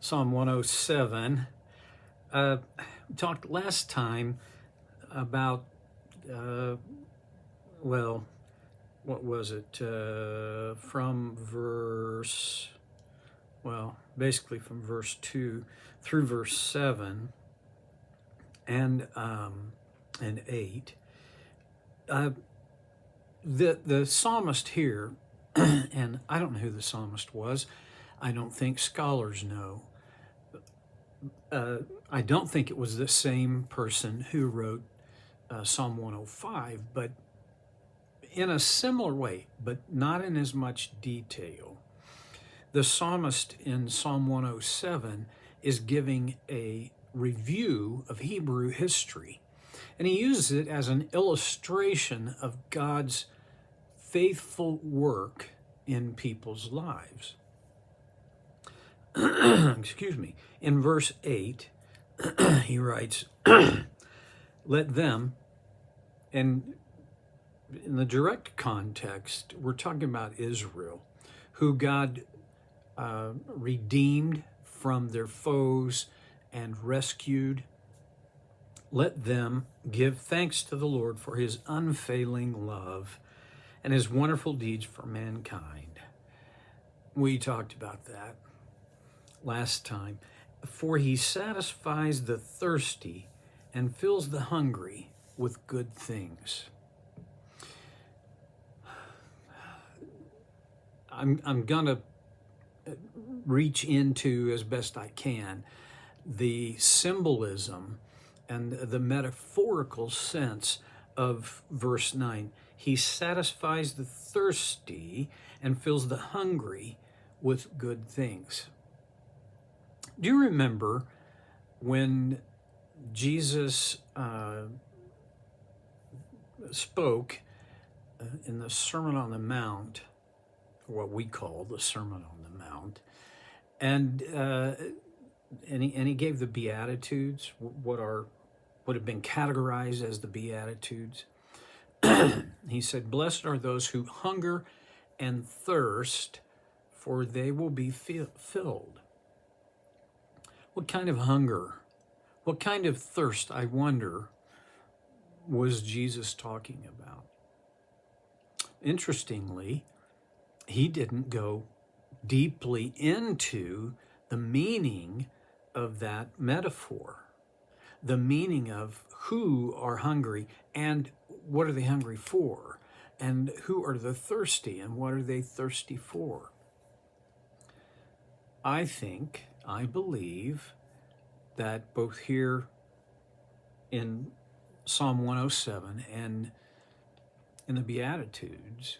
Psalm 107. We talked last time about, well, what was it? Basically from verse 2 through verse 7 and 8. The psalmist here, and I don't know who the psalmist was. I don't think scholars know. I don't think it was the same person who wrote Psalm 105, but in a similar way, but not in as much detail. The psalmist in Psalm 107 is giving a review of Hebrew history, and he uses it as an illustration of God's faithful work in people's lives. Excuse me. In verse 8, he writes, let them, and in the direct context, we're talking about Israel, who God redeemed from their foes and rescued. Let them give thanks to the Lord for his unfailing love and his wonderful deeds for mankind. We talked about that last time. For he satisfies the thirsty and fills the hungry with good things. I'm going to reach into, as best I can, the symbolism and the metaphorical sense of verse 9. He satisfies the thirsty and fills the hungry with good things. Do you remember when Jesus spoke in the Sermon on the Mount, what we call the Sermon on the Mount, and he gave the Beatitudes, what have been categorized as the Beatitudes. He said, "Blessed are those who hunger and thirst, for they will be filled." What kind of hunger, what kind of thirst, I wonder, was Jesus talking about? Interestingly, he didn't go deeply into the meaning of that metaphor, the meaning of who are hungry and what are they hungry for, and who are the thirsty and what are they thirsty for. I believe that both here in Psalm 107 and in the Beatitudes,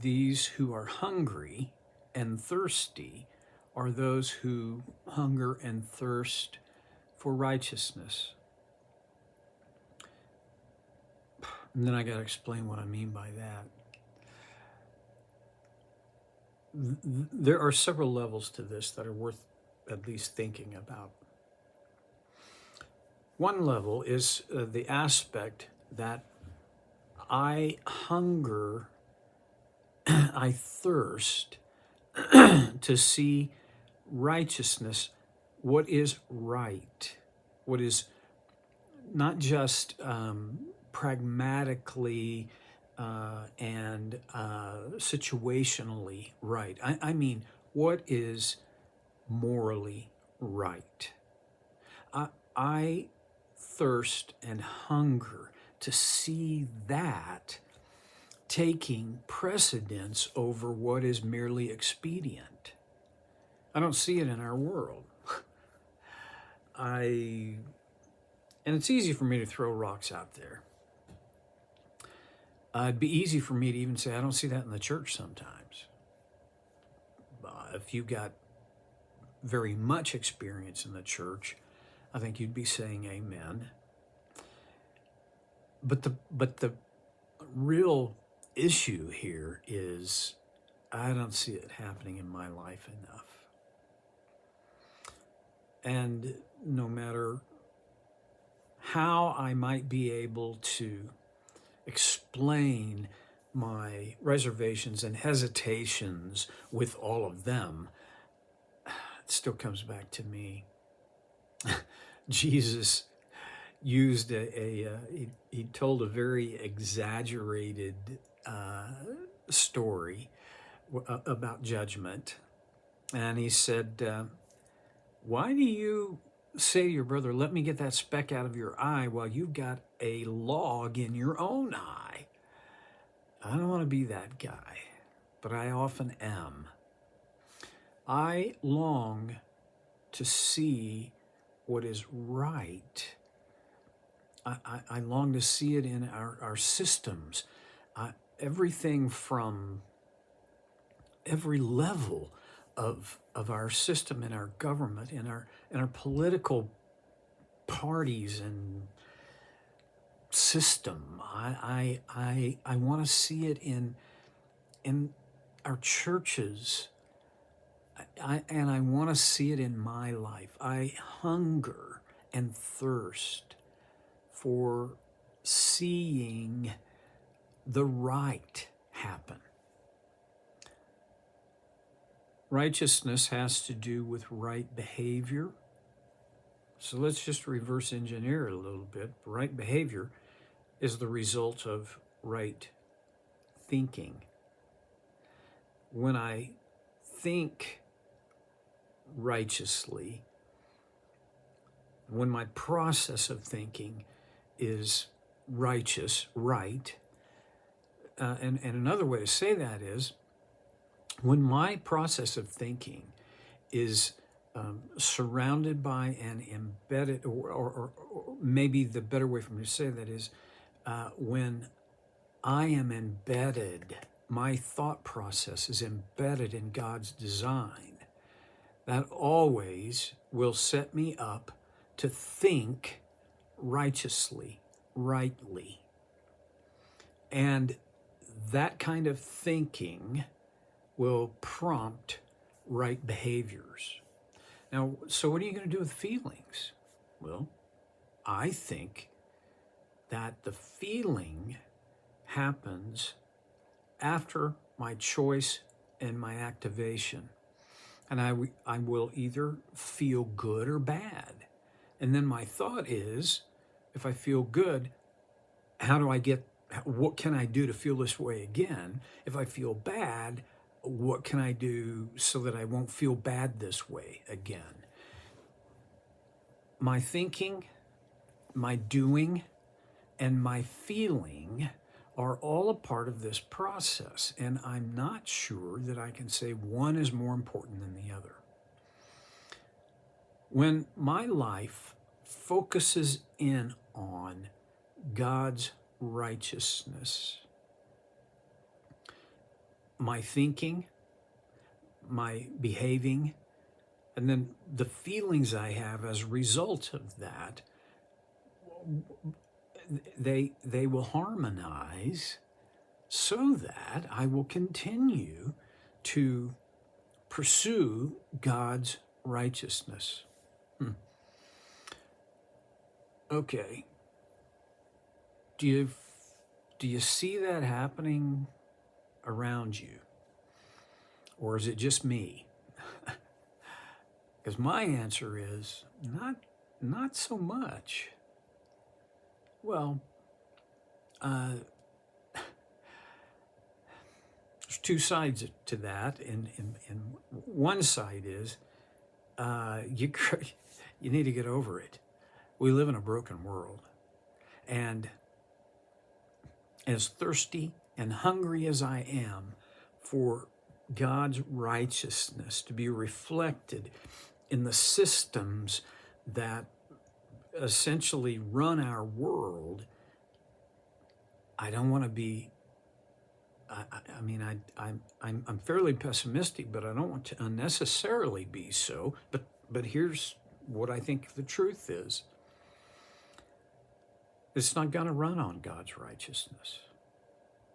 these who are hungry and thirsty are those who hunger and thirst for righteousness. And then I got to explain what I mean by that. There are several levels to this that are worth at least thinking about. One level is the aspect that I hunger, I thirst to see righteousness, what is right, what is not just pragmatically and situationally right. I mean, what is morally right? I thirst and hunger to see that taking precedence over what is merely expedient. I don't see it in our world. And it's easy for me to throw rocks out there. It'd be easy for me to even say, I don't see that in the church sometimes. If you've got very much experience in the church, I think you'd be saying amen. But the real issue here is I don't see it happening in my life enough. And no matter how I might be able to explain my reservations and hesitations with all of them, still comes back to me. Jesus used he told a very exaggerated story about judgment. And he said, why do you say to your brother, let me get that speck out of your eye while you've got a log in your own eye? I don't want to be that guy, but I often am. I long to see what is right. I long to see it in our systems. Everything from every level of our system, in our government, in our political parties and system. I want to see it in our churches. And I want to see it in my life. I hunger and thirst for seeing the right happen. Righteousness has to do with right behavior. So let's just reverse engineer it a little bit. Right behavior is the result of right thinking. When I think righteously, when my process of thinking is righteous, right, and another way to say that is, when my process of thinking is surrounded by and embedded, or maybe the better way for me to say that is, when I am embedded, my thought process is embedded in God's design, that always will set me up to think righteously, rightly. And that kind of thinking will prompt right behaviors. Now, so what are you going to do with feelings? Well, I think that the feeling happens after my choice and my activation. And I will either feel good or bad. And then my thought is, if I feel good, what can I do to feel this way again? If I feel bad, what can I do so that I won't feel bad this way again? My thinking, my doing, and my feeling are all a part of this process, and I'm not sure that I can say one is more important than the other. When my life focuses in on God's righteousness, my thinking, my behaving, and then the feelings I have as a result of that, they will harmonize so that I will continue to pursue God's righteousness. Okay. Do you see that happening around you? Or is it just me? Because my answer is not so much. Well, there's two sides to that, and one side is you need to get over it. We live in a broken world, and as thirsty and hungry as I am for God's righteousness to be reflected in the systems that essentially run our world, I don't want to be. I'm fairly pessimistic, but I don't want to unnecessarily be so. But here's what I think the truth is. It's not going to run on God's righteousness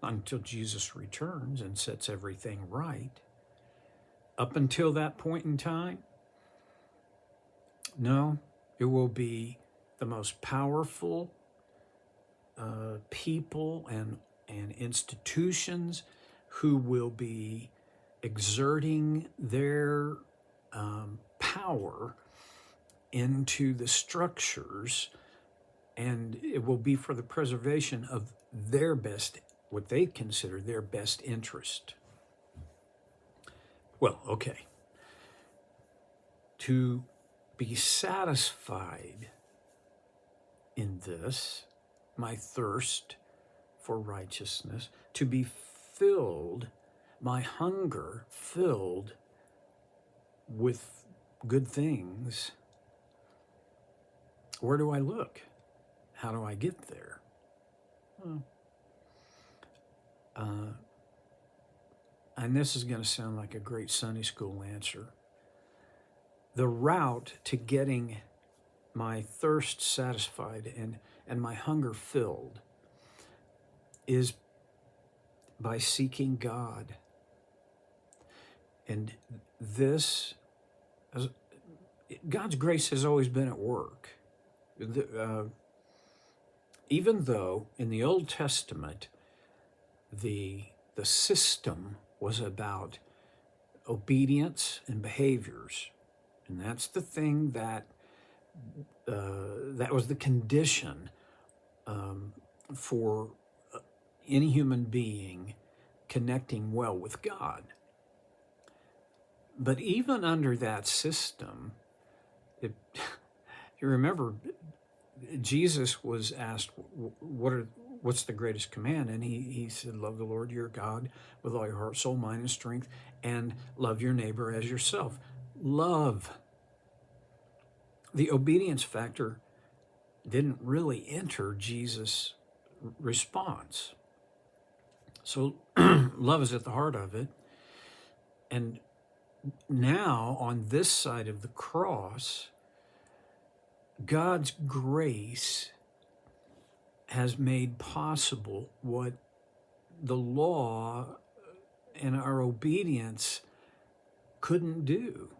until Jesus returns and sets everything right. Up until that point in time, no, it will be the most powerful people and institutions who will be exerting their power into the structures, and it will be for the preservation of their best, what they consider their best interest. Well, okay. To be satisfied in this, my thirst for righteousness, to be filled, my hunger filled with good things, where do I look? How do I get there? Well, and this is going to sound like a great Sunday school answer. The route to getting my thirst satisfied and my hunger filled is by seeking God. And this, God's grace has always been at work. Even though in the Old Testament, the system was about obedience and behaviors, and that's the thing that was the condition for any human being connecting well with God. But even under that system, you remember, Jesus was asked, what's the greatest command? And he said, love the Lord your God with all your heart, soul, mind, and strength, and love your neighbor as yourself. Love. The obedience factor didn't really enter Jesus' response. So love is at the heart of it. And now on this side of the cross, God's grace has made possible what the law and our obedience couldn't do,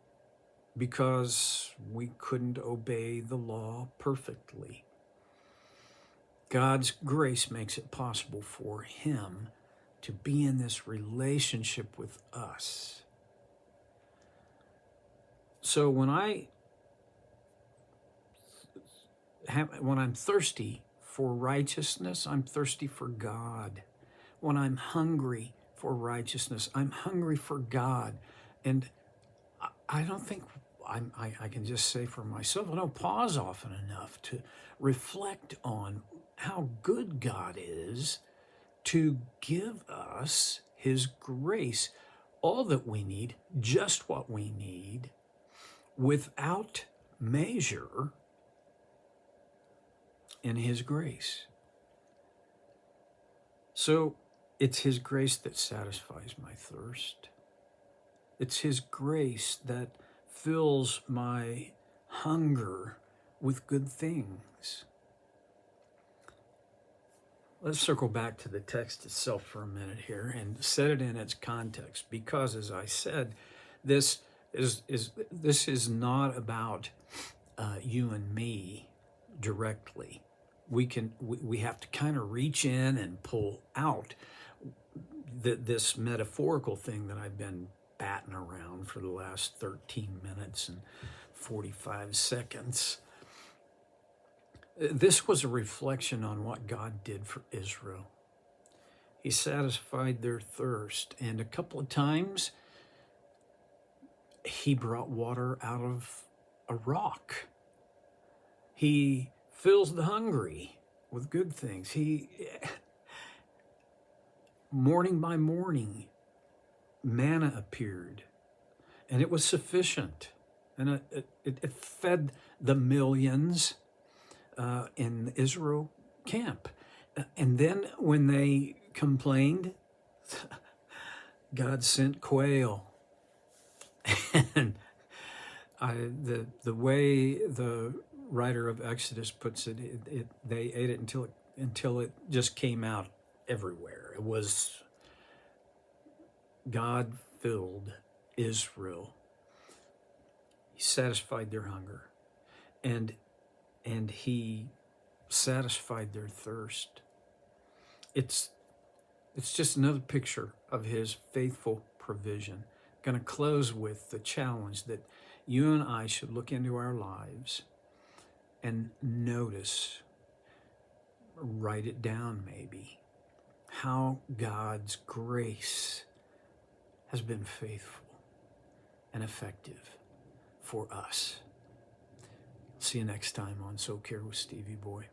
because we couldn't obey the law perfectly. God's grace makes it possible for him to be in this relationship with us. So when I'm thirsty for righteousness, I'm thirsty for God. When I'm hungry for righteousness, I'm hungry for God. And I don't think I can just say for myself, I don't pause often enough to reflect on how good God is to give us his grace, all that we need, just what we need, without measure, in his grace. So it's his grace that satisfies my thirst. It's his grace that fills my hunger with good things. Let's circle back to the text itself for a minute here and set it in its context, because, as I said, this is not about you and me directly. We have to kind of reach in and pull out this metaphorical thing that I've been batting around for the last 13 minutes and 45 seconds. This was a reflection on what God did for Israel. He satisfied their thirst, and a couple of times he brought water out of a rock. He fills the hungry with good things. Morning by morning, manna appeared, and it was sufficient, and it fed the millions in Israel camp. And then when they complained, God sent quail. And the way the writer of Exodus puts it, they ate it until it just came out everywhere. It was God filled Israel. He satisfied their hunger, and he satisfied their thirst. It's just another picture of his faithful provision. I'm going to close with the challenge that You and I should look into our lives and notice, write it down maybe, how God's grace has been faithful and effective for us. See you next time on So Care with Stevie Boy.